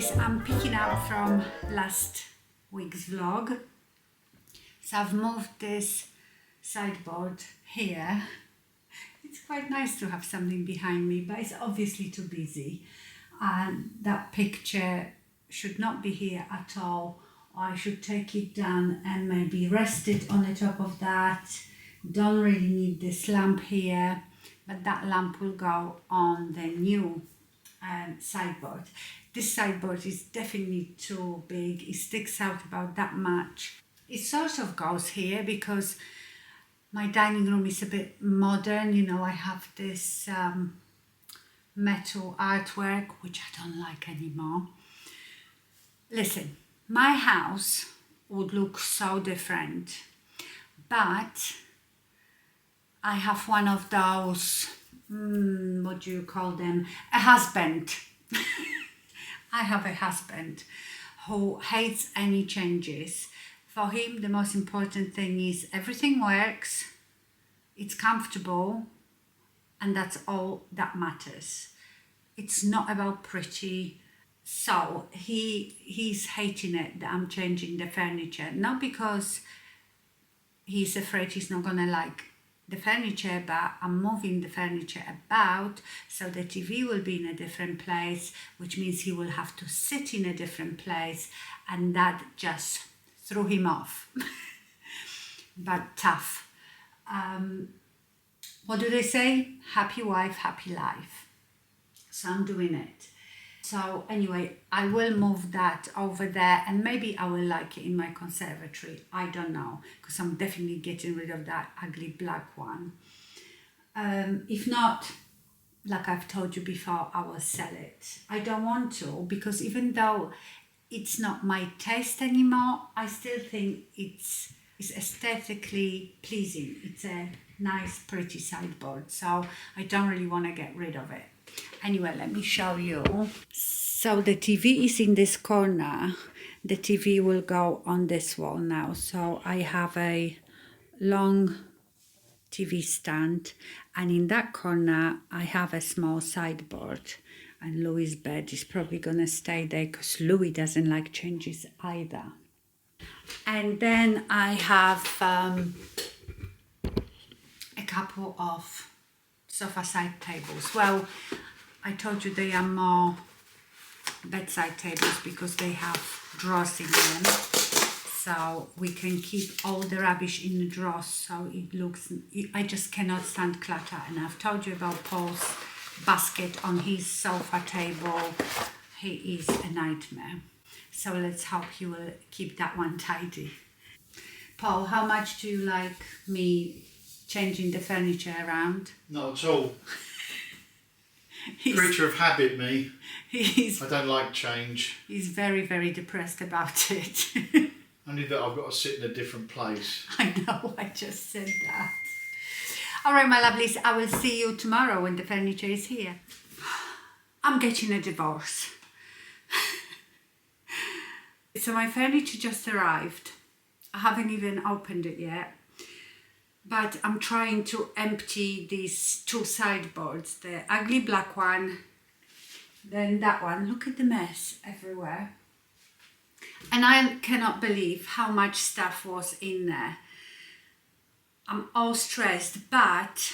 lovelies, I'm picking up from last week's vlog. So I've moved this sideboard here. It's quite nice to have something behind me, but it's obviously too busy. And that picture should not be here at all. I should take it down and maybe rest it on the top of that. Don't really need this lamp here, but that lamp will go on the new sideboard. This sideboard is definitely too big. It sticks out about that much. It sort of goes here because my dining room is a bit modern. You know, I have this metal artwork, which I don't like anymore. Listen, my house would look so different, but I have one of those, what do you call them? A husband. I have a husband who hates any changes. For him, the most important thing is everything works, it's comfortable, and that's all that matters. It's not about pretty. So he's hating it that I'm changing the furniture, not because he's afraid he's not gonna like the furniture, but I'm moving the furniture about so the TV will be in a different place, which means he will have to sit in a different place, and that just threw him off. But tough. What do they say? Happy wife, happy life. So I'm doing it. So anyway, I will move that over there, and maybe I will like it in my conservatory. I don't know, because I'm definitely getting rid of that ugly black one. If not, like I've told you before, I will sell it. I don't want to, because even though it's not my taste anymore, I still think it's aesthetically pleasing. It's a nice, pretty sideboard, so I don't really want to get rid of it. Anyway, let me show you. So the TV is in this corner. The TV will go on this wall now. So I have a long TV stand, and in that corner I have a small sideboard, and Louis' bed is probably gonna stay there because Louis doesn't like changes either. And then I have a couple of sofa side tables. Well, I told you they are more bedside tables because they have drawers in them, so we can keep all the rubbish in the drawers, so it looks, I just cannot stand clutter. And I've told you about Paul's basket on his sofa table. He is a nightmare, so let's hope he will keep that one tidy. Paul, how much do you like me changing the furniture around? Not at all. Creature of habit, me. I don't like change. He's very, very depressed about it. Only that I've got to sit in a different place. I know, I just said that. All right, my lovelies, I will see you tomorrow when the furniture is here. I'm getting a divorce. So my furniture just arrived. I haven't even opened it yet. But I'm trying to empty these two sideboards, the ugly black one, then that one. Look at the mess everywhere. And I cannot believe how much stuff was in there. I'm all stressed, but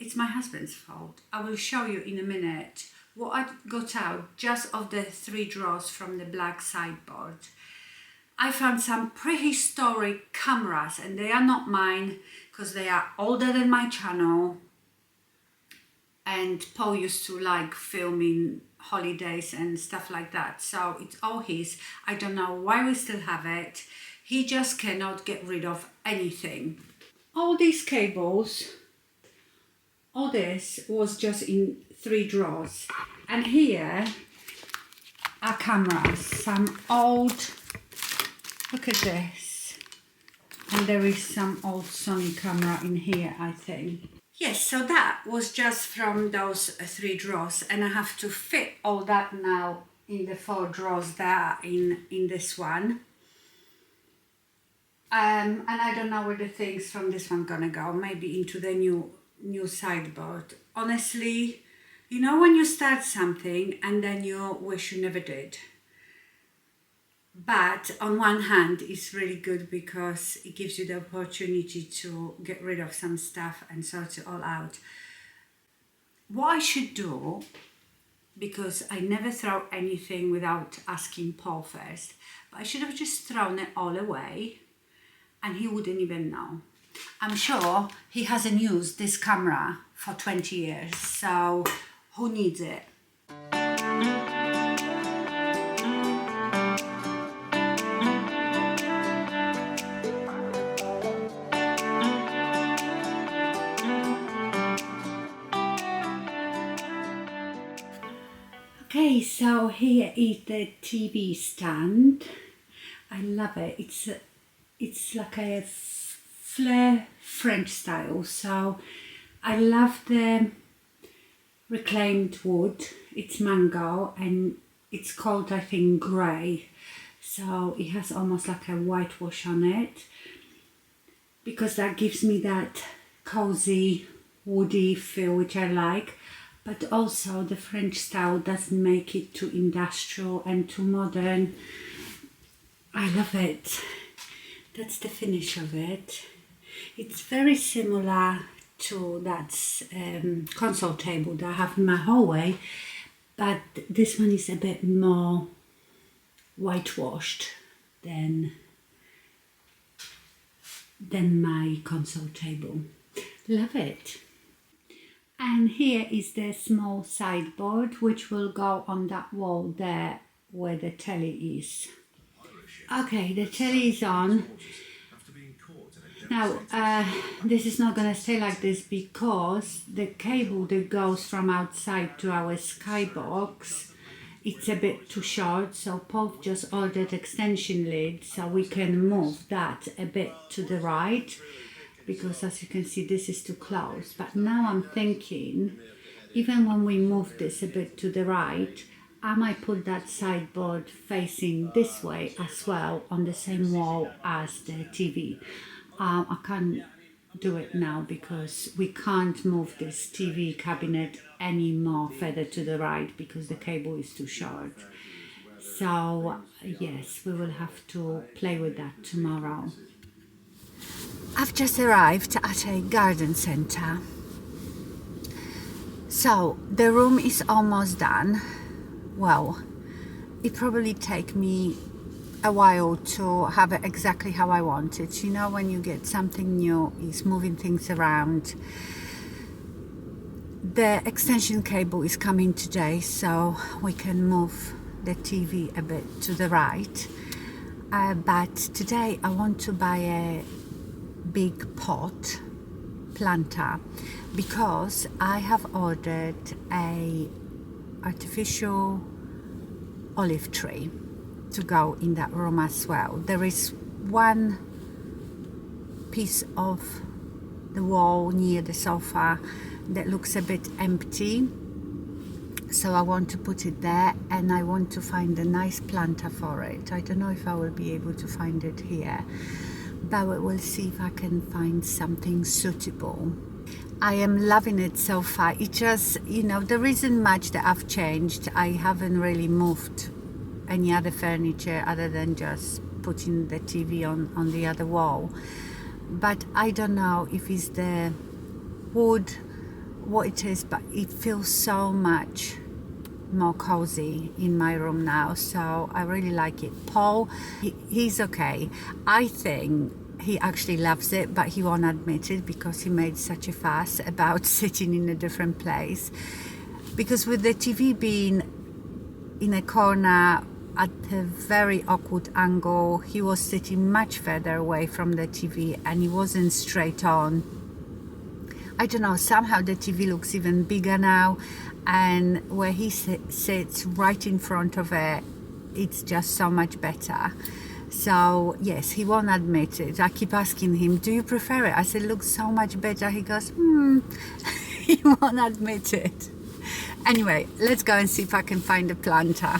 it's my husband's fault. I will show you in a minute what I got out just of the 3 drawers from the black sideboard. I found some prehistoric cameras, and they are not mine because they are older than my channel, and Paul used to like filming holidays and stuff like that, so it's all his. I don't know why we still have it. He just cannot get rid of anything. All these cables, all this was just in 3 drawers, and here are cameras, some old. Look at this. And there is some old Sony camera in here, I think. Yes, so that was just from those 3 drawers, and I have to fit all that now in the 4 drawers that are in this one. And I don't know where the things from this one gonna go. Maybe into the new sideboard. Honestly, You know when you start something and then you wish you never did. But on one hand, it's really good because it gives you the opportunity to get rid of some stuff and sort it all out. What I should do, because I never throw anything without asking Paul first, but I should have just thrown it all away and he wouldn't even know. I'm sure he hasn't used this camera for 20 years, so who needs it? Okay, so here is the TV stand. I love it. It's like a flare French style. So I love the reclaimed wood. It's mango and it's called, I think, grey. So it has almost like a whitewash on it because that gives me that cozy woody feel which I like. But also the French style doesn't make it too industrial and too modern. I love it. That's the finish of it. It's very similar to that console table that I have in my hallway, but this one is a bit more whitewashed than my console table. Love it. And here is the small sideboard which will go on that wall there where the telly is. Okay, the telly is on. Now, this is not going to stay like this because the cable that goes from outside to our skybox, it's a bit too short, so Paul just ordered extension lead so we can move that a bit to the right, because as you can see this is too close. But now I'm thinking, even when we move this a bit to the right, I might put that sideboard facing this way as well on the same wall as the TV. I can't do it now because we can't move this TV cabinet any more further to the right because the cable is too short. So yes, we will have to play with that tomorrow. I've just arrived at a garden centre. So the room is almost done. Well, it probably take me a while to have it exactly how I want it. You know, when you get something new, it's moving things around. The extension cable is coming today, so we can move the TV a bit to the right. But today I want to buy a big pot planter because I have ordered a artificial olive tree to go in that room as well. There is one piece of the wall near the sofa that looks a bit empty, so I want to put it there and I want to find a nice planter for it. I don't know if I will be able to find it here, but we'll see if I can find something suitable. I am loving it so far. It just, you know, there isn't much that I've changed. I haven't really moved any other furniture other than just putting the TV on the other wall. But I don't know if it's the wood, what it is, but it feels so much more cozy in my room now, so I really like it. Paul, he's okay. I think he actually loves it, but he won't admit it because he made such a fuss about sitting in a different place. Because with the TV being in a corner at a very awkward angle, he was sitting much further away from the TV and he wasn't straight on. I don't know, somehow the TV looks even bigger now, and where he sits right in front of it, it's just so much better. So yes, he won't admit it. I keep asking him, do you prefer it? I said, it looks so much better. He goes, he won't admit it. Anyway, let's go and see if I can find a planter.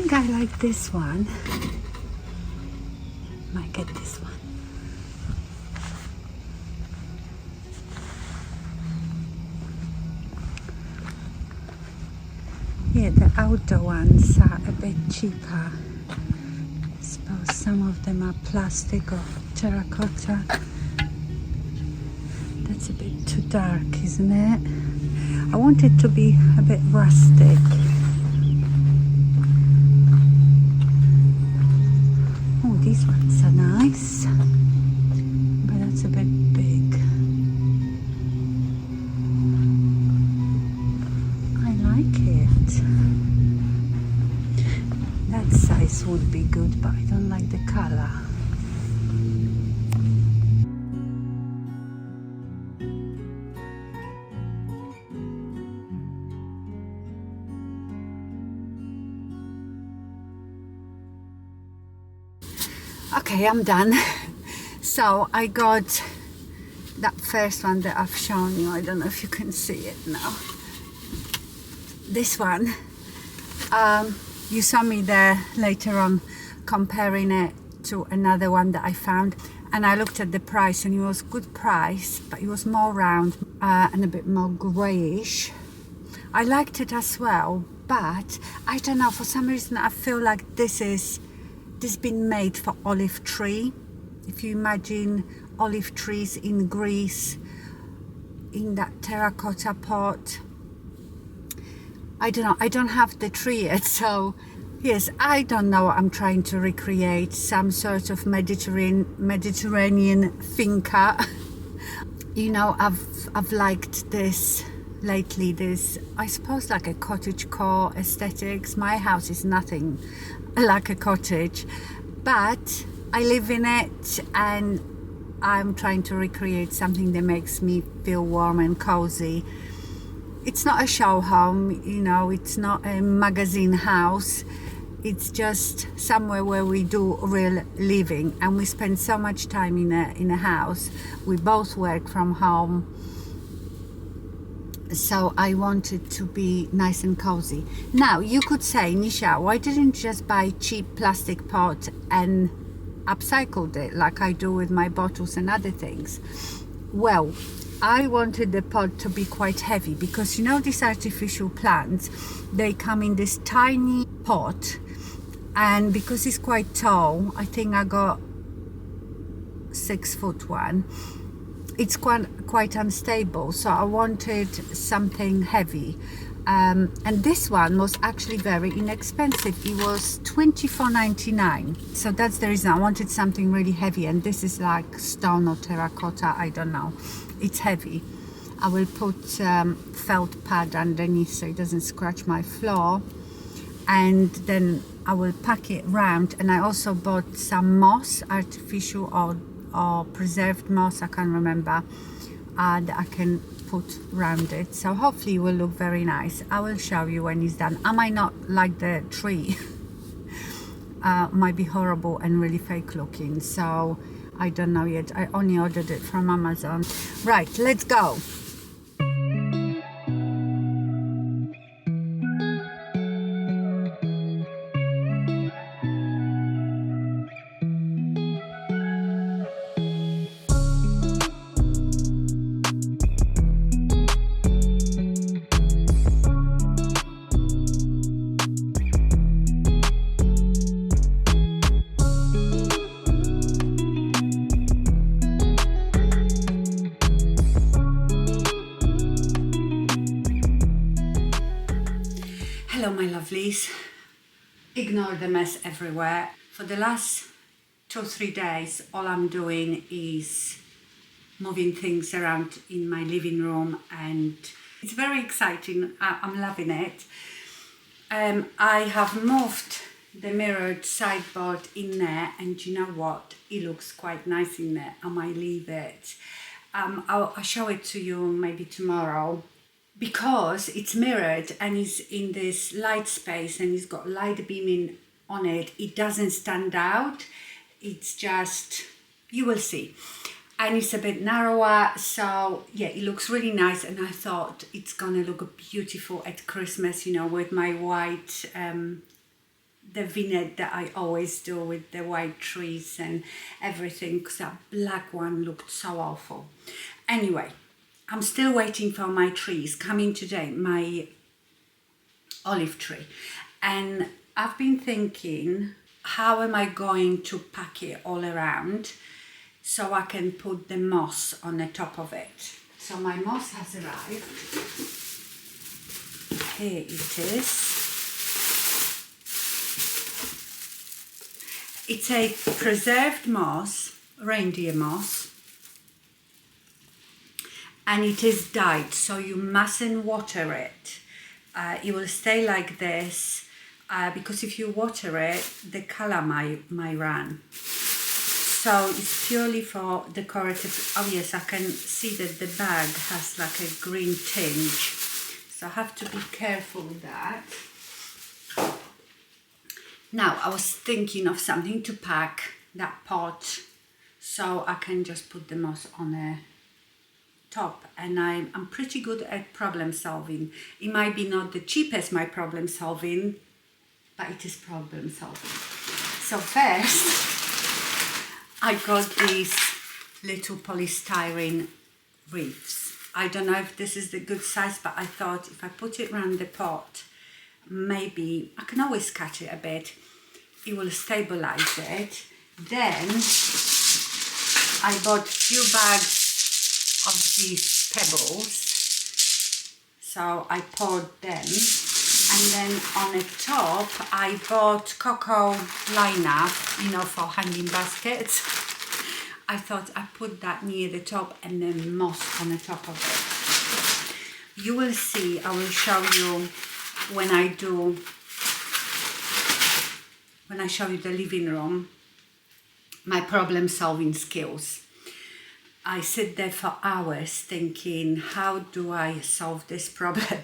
think I like this one. Might get this one. Yeah, the outdoor ones are a bit cheaper. I suppose some of them are plastic or terracotta. That's a bit too dark, isn't it? I want it to be a bit rustic. Oh, these ones are nice, but that's a bit big. I like it. That size would be good, but I don't like the color. Okay, I'm done. So I got that first one that I've shown you. I don't know if you can see it now. This one, you saw me there later on comparing it to another one that I found, and I looked at the price and it was good price, but it was more round and a bit more greyish. I liked it as well, but I don't know, for some reason I feel like this has been made for olive tree. If you imagine olive trees in Greece in that terracotta pot. I don't know, I don't have the tree yet, so yes, I don't know. I'm trying to recreate some sort of Mediterranean finca. You know, I've liked this lately, this, I suppose, like a cottagecore aesthetics. My house is nothing like a cottage, but I live in it and I'm trying to recreate something that makes me feel warm and cozy. It's not a show home, you know, it's not a magazine house. It's just somewhere where we do real living, and we spend so much time in a house. We both work from home, so I wanted to be nice and cozy. Now you could say, Nisha, why didn't you just buy cheap plastic pot and upcycled it like I do with my bottles and other things? Well, I wanted the pot to be quite heavy, because you know these artificial plants, they come in this tiny pot, and because it's quite tall, I think I got 6 foot one, it's quite unstable, so I wanted something heavy. And this one was actually very inexpensive. It was $24.99, so that's the reason I wanted something really heavy. And this is like stone or terracotta, I don't know, it's heavy. I will put felt pad underneath so it doesn't scratch my floor, and then I will pack it round. And I also bought some moss, artificial or preserved moss, I can't remember, that I can put round it, so hopefully it will look very nice. I will show you when it's done. I might not like the tree. Might be horrible and really fake looking, so I don't know yet. I only ordered it from Amazon. Right, let's go. Hello my lovelies, ignore the mess everywhere. For the last 2-3 days all I'm doing is moving things around in my living room, and it's very exciting. I'm loving it. I have moved the mirrored sideboard in there, and you know what, it looks quite nice in there. I might leave it. I'll show it to you maybe tomorrow. Because it's mirrored and it's in this light space and it's got light beaming on it, it doesn't stand out. It's just, you will see. And it's a bit narrower, so yeah, it looks really nice. And I thought it's gonna look beautiful at Christmas, you know, with my white the vignette that I always do with the white trees and everything, because that black one looked so awful. Anyway, I'm still waiting for my trees coming today, my olive tree. And I've been thinking, how am I going to pack it all around so I can put the moss on the top of it. So my moss has arrived. Here it is. It's a preserved moss, reindeer moss, and it is dyed, so you mustn't water it. It will stay like this because if you water it, the color might run. So it's purely for decorative. Oh yes, I can see that the bag has like a green tinge, so I have to be careful with that. Now I was thinking of something to pack that pot, so I can just put the moss on the top, and I'm pretty good at problem solving. It might be not the cheapest my problem solving, but it is problem solving. So first I got these little polystyrene wreaths. I don't know if this is the good size, but I thought if I put it around the pot, maybe I can always cut it a bit, it will stabilize it. Then I bought a few bags of these pebbles, so I poured them, and then on the top I bought cocoa liner, you know, for hanging baskets. I thought I put that near the top and then moss on the top of it. You will see, I will show you when I show you the living room, my problem solving skills. I sit there for hours thinking, how do I solve this problem?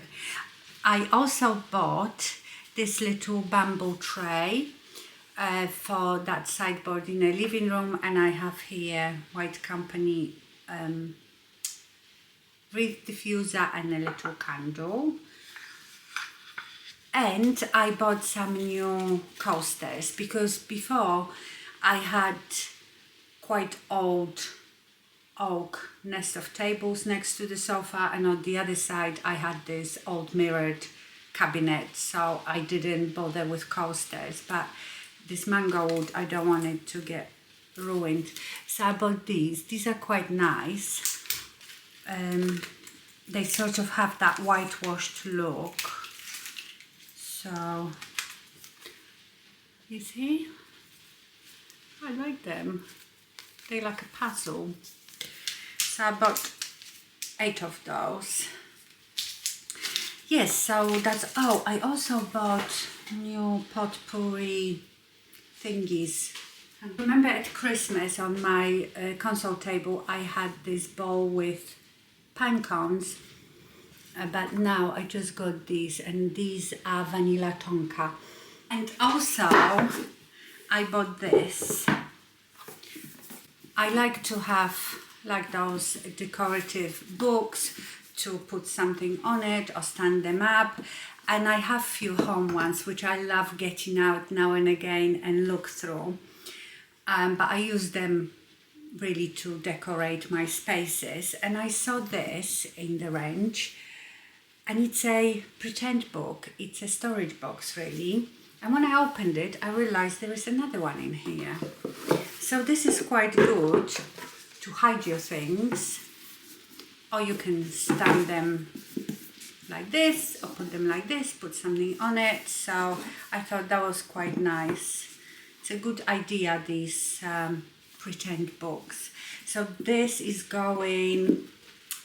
I also bought this little bamboo tray for that sideboard in the living room, and I have here White Company wreath diffuser and a little candle. And I bought some new coasters because before I had quite old oak nest of tables next to the sofa, and on the other side I had this old mirrored cabinet, so I didn't bother with coasters. But this mango wood, I don't want it to get ruined, so I bought these. These are quite nice. They sort of have that whitewashed look. So, you see, I like them. They're like a puzzle. So I bought 8 of those. Yes, so that's, oh, I also bought new potpourri thingies. And remember at Christmas on my console table I had this bowl with pine cones. But now I just got these, and these are vanilla tonka. And also I bought this. I like to have like those decorative books to put something on it or stand them up, and I have few home ones which I love getting out now and again and look through, but I use them really to decorate my spaces. And I saw this in the range, and it's a pretend book. It's a storage box really, and when I opened it I realized there is another one in here. So this is quite good to hide your things, or you can stand them like this or put them like this, put something on it. So I thought that was quite nice. It's a good idea, these pretend books. So this is going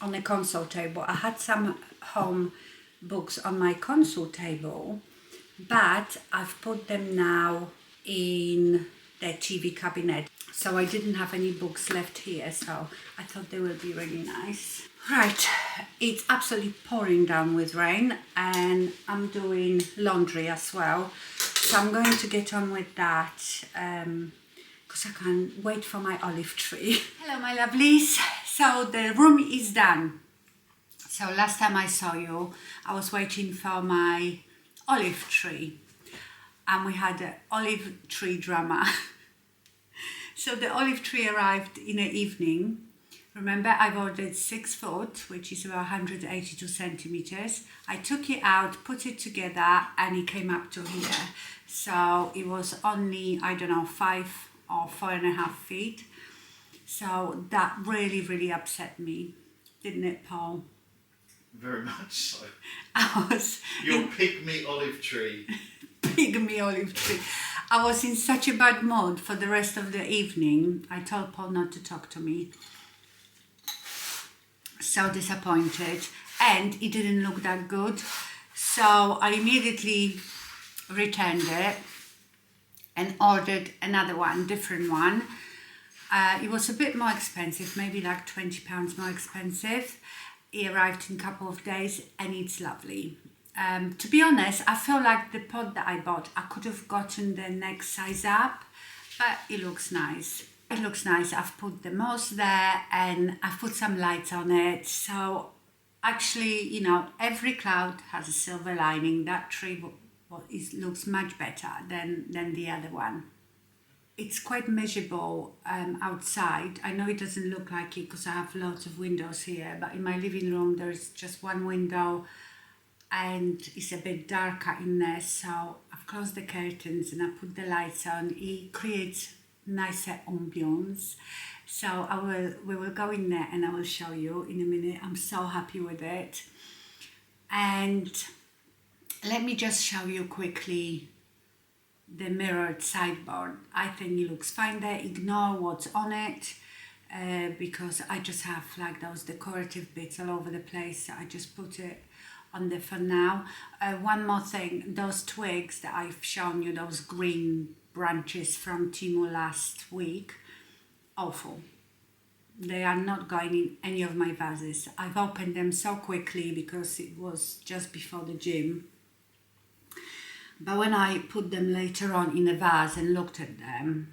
on a console table. I had some home books on my console table, but I've put them now in the TV cabinet. So I didn't have any books left here, so I thought they would be really nice. Right, it's absolutely pouring down with rain, and I'm doing laundry as well. So I'm going to get on with that because I can't wait for my olive tree. Hello my lovelies, so the room is done. So last time I saw you, I was waiting for my olive tree. and we had an olive tree drama. So the olive tree arrived in the evening. Remember, I've ordered 6 foot, which is about 182 centimeters. I took it out, put it together, and it came up to here. So it was only, I don't know, 5 or 4.5 feet. So that really, really upset me, didn't it, Paul? Very much so. I was Your pygmy olive tree. Pygmy olive tree. I was in such a bad mood for the rest of the evening. I told Paul not to talk to me. So disappointed, and it didn't look that good. So I immediately returned it and ordered another one, different one. It was a bit more expensive, maybe like £20 more expensive. It arrived in a couple of days and it's lovely. To be honest, I feel like the pot that I bought, I could have gotten the next size up, but it looks nice. It looks nice. I've put the moss there and I've put some lights on it. So actually, you know, every cloud has a silver lining. That tree looks much better than the other one. It's quite measurable outside. I know it doesn't look like it because I have lots of windows here, but in my living room there's just one window and it's a bit darker in there. So I've closed the curtains and I put the lights on. It creates nicer ambience. So we will go in there and I will show you in a minute. I'm so happy with it. And let me just show you quickly the mirrored sideboard. I think it looks fine there. Ignore what's on it because I just have like those decorative bits all over the place. So I just put it on there for now. One more thing, those twigs that I've shown you, those green branches from Temu last week, awful. They are not going in any of my vases. I've opened them so quickly because it was just before the gym. But when I put them later on in a vase and looked at them,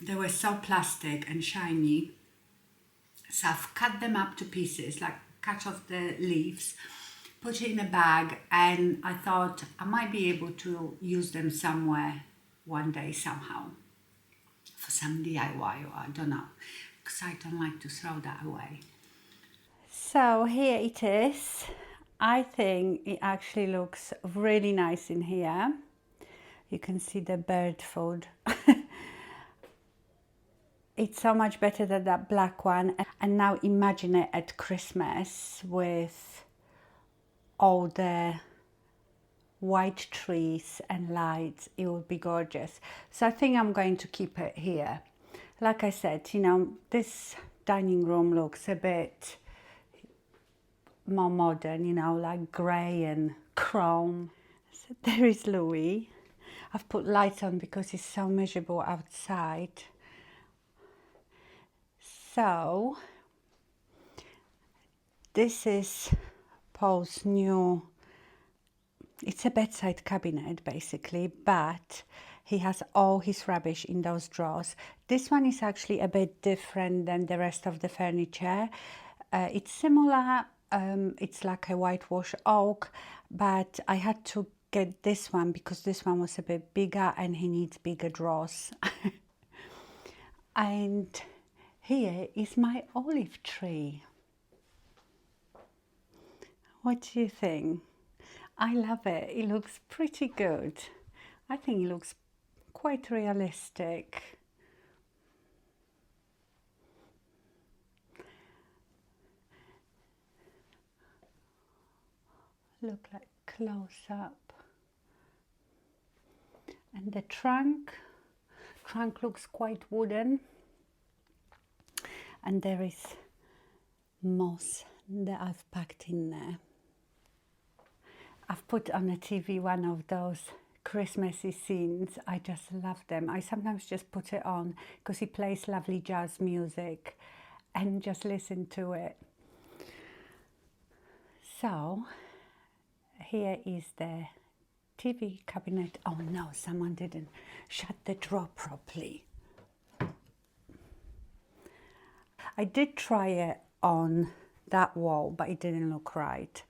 they were so plastic and shiny. So I've cut them up to pieces, like cut off the leaves, put it in a bag, and I thought I might be able to use them somewhere one day somehow for some DIY, or I don't know, because I don't like to throw that away. So here it is. I think it actually looks really nice in here. You can see the bird food. It's so much better than that black one. And now imagine it at Christmas with all the white trees and lights. It would be gorgeous. So I think I'm going to keep it here. Like I said, you know, this dining room looks a bit more modern, you know, like grey and chrome. So there is Louis. I've put lights on because it's so miserable outside. So this is Paul's new, it's a bedside cabinet basically, but he has all his rubbish in those drawers. This one is actually a bit different than the rest of the furniture. It's similar, it's like a whitewash oak, but I had to get this one because this one was a bit bigger and he needs bigger drawers. And here is my olive tree. What do you think? I love it. It looks pretty good. I think it looks quite realistic. Look like close up. And the trunk looks quite wooden. And there is moss that I've packed in there. I've put on the TV one of those Christmassy scenes. I just love them. I sometimes just put it on because he plays lovely jazz music and just listen to it. So here is the TV cabinet. Oh no, someone didn't shut the drawer properly. I did try it on that wall, but it didn't look right.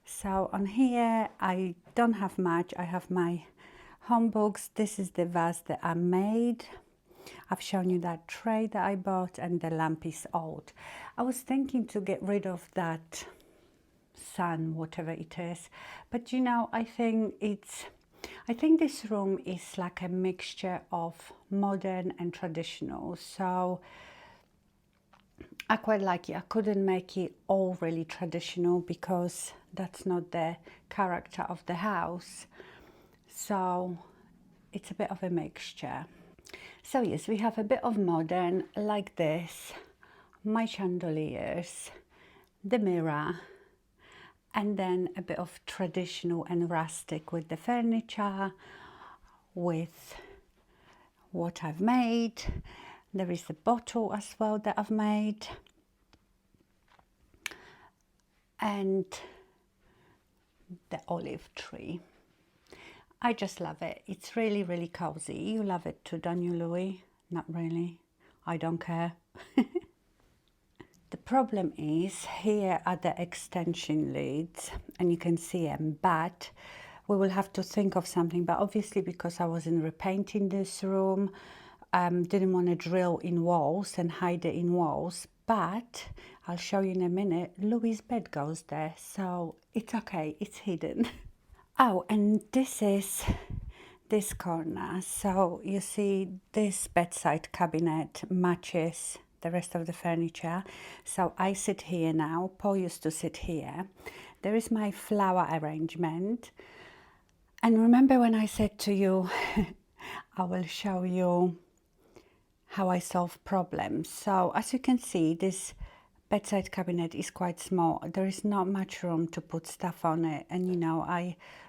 So on here, I don't have much. I have my home books. This is the vase that I made. I've shown you that tray that I bought, and the lamp is old. I was thinking to get rid of that sun, whatever it is, but you know, I think this room is like a mixture of modern and traditional, so I quite like it. I couldn't make it all really traditional because that's not the character of the house, so it's a bit of a mixture. So yes, we have a bit of modern like this, my chandeliers, the mirror, and then a bit of traditional and rustic with the furniture, with what I've made. There is a bottle as well that I've made, and the olive tree. I just love it. It's really, really cozy. You love it too, don't you, Louis? Not really. I don't care. The problem is here are the extension leads, and you can see them, but we will have to think of something. But obviously, because I wasn't repainting this room, didn't want to drill in walls and hide it in walls, but I'll show you in a minute. Louis' bed goes there, so it's okay, it's hidden. Oh, and this is this corner. So you see this bedside cabinet matches the rest of the furniture. So I sit here now. Paul used to sit here. There is my flower arrangement. And remember when I said to you, I will show you how I solve problems. So as you can see, this bedside cabinet is quite small. There is not much room to put stuff on it, and you know,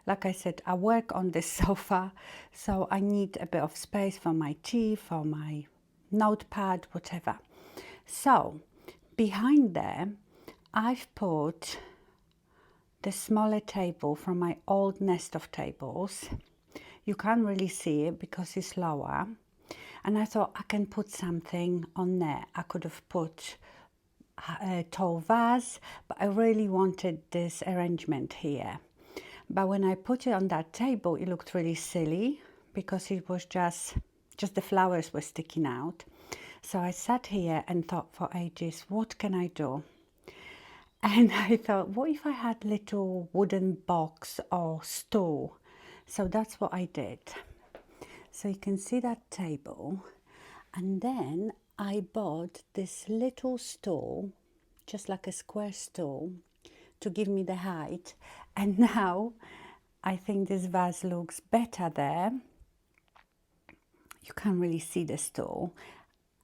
like I said, I work on this sofa, so I need a bit of space for my tea, for my notepad, whatever. So behind there I've put the smaller table from my old nest of tables. You can't really see it because it's lower, and I thought I can put something on there. I could have put a tall vase, but I really wanted this arrangement here. But when I put it on that table, it looked really silly because it was just the flowers were sticking out. So I sat here and thought for ages, what can I do? And I thought, what if I had little wooden box or stool? So that's what I did. So you can see that table, and then I bought this little stool, just like a square stool, to give me the height. And now I think this vase looks better there. You can't really see the stool,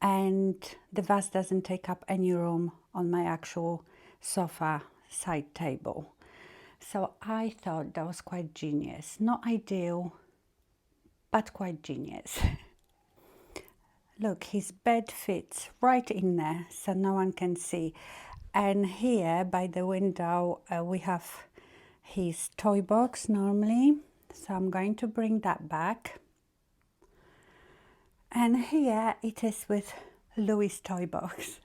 and the vase doesn't take up any room on my actual sofa side table. So I thought that was quite genius. Not ideal, but quite genius. Look, his bed fits right in there, so no one can see. And here by the window, we have his toy box normally. So I'm going to bring that back. And here it is with Louis' toy box.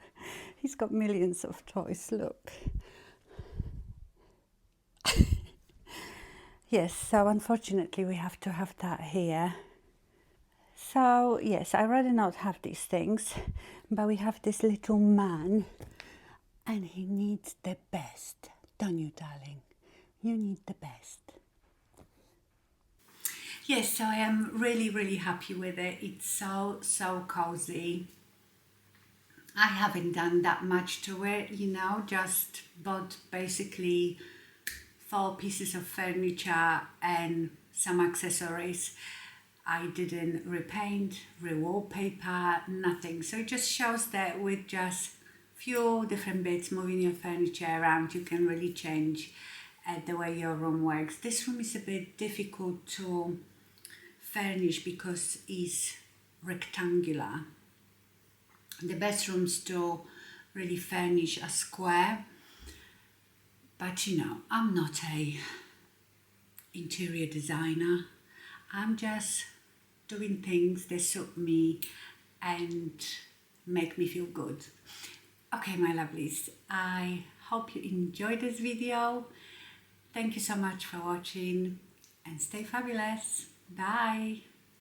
He's got millions of toys, look. Yes, so unfortunately we have to have that here. So yes, I'd rather not have these things, but we have this little man, and he needs the best, don't you, darling? You need the best. Yes, so I am really, really happy with it. It's so cozy. I haven't done that much to it, you know, just bought basically 4 pieces of furniture and some accessories. I didn't repaint, re-wallpaper, nothing. So it just shows that with just few different bits, moving your furniture around, you can really change the way your room works. This room is a bit difficult to furnish because it's rectangular. The best rooms to really furnish a square, but you know, I'm not a interior designer. I'm just doing things that suit me and make me feel good. Okay, my lovelies, I hope you enjoyed this video. Thank you so much for watching, and stay fabulous. Bye.